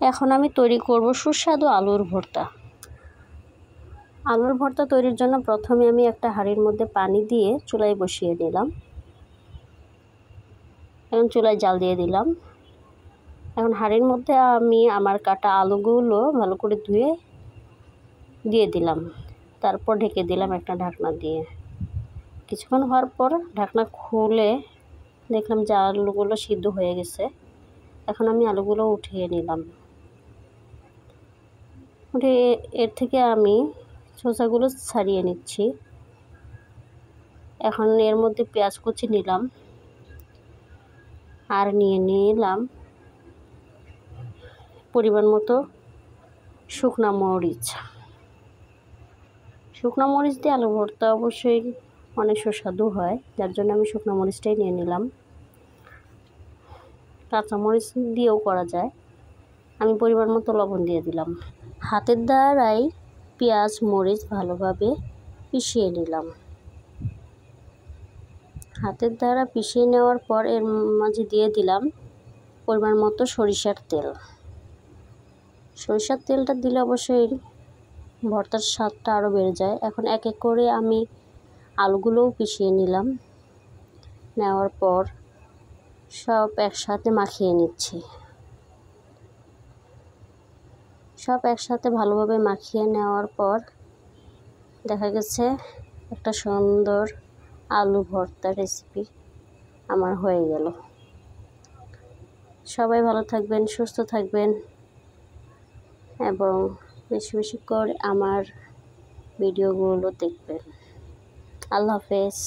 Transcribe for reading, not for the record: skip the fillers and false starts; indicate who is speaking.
Speaker 1: এখন আমি তৈরি করব সুস্বাদু আলুর ভর্তা। আলুর ভর্তা তৈরির জন্য প্রথমে আমি একটা হাঁড়ির মধ্যে পানি দিয়ে চুলায় বসিয়ে দিলাম। এখন চুলায় জাল দিয়ে দিলাম। এখন হাঁড়ির মধ্যে আমি আমার কাটা আলুগুলো ভালো করে ধুয়ে দিয়ে দিলাম। তারপর ঢেকে দিলাম একটা ঢাকনা দিয়ে। কিছুক্ষণ হওয়ার পর ঢাকনা খুলে দেখলাম যে আলুগুলো সিদ্ধ হয়ে গেছে। এখন আমি আলুগুলো উঠিয়ে নিলাম। এর থেকে আমি খোসাগুলো ছাড়িয়ে নিচ্ছি। এখন এর মধ্যে পেঁয়াজ কুচি নিলাম আর নিয়ে নিলাম পরিমাণ মতো শুকনা মরিচ। শুকনো মরিচ দিয়ে আলু ভর্তা অবশ্যই অনেক সুস্বাদু হয়, যার জন্য আমি শুকনো মরিচটাই নিয়ে নিলাম। কাঁচা মরিচ দিয়েও করা যায়। আমি পরিমাণ মতো লবণ দিয়ে দিলাম। হাতের দ্বারাই পেঁয়াজ মরিচ ভালোভাবে পিষিয়ে নিলাম। হাতের দ্বারা পিষিয়ে নেওয়ার পর এর মাঝে দিয়ে দিলাম পরিমাণ মতো সরিষার তেল। সরিষার তেলটা দিলে অবশ্যই ভর্তার স্বাদটা আরও বেড়ে যায়। এখন এক এক করে আমি আলুগুলোও পিষিয়ে নিলাম। নেওয়ার পর সব একসাথে মাখিয়ে নিচ্ছি। সব একসাথে ভালোভাবে মাখিয়ে নেওয়ার পর দেখা গেছে একটা সুন্দর আলু ভর্তা রেসিপি আমার হয়ে গেল। সবাই ভালো থাকবেন, সুস্থ থাকবেন এবং বেশি বেশি করে আমার ভিডিওগুলো দেখবেন। আল্লাহ হাফেজ।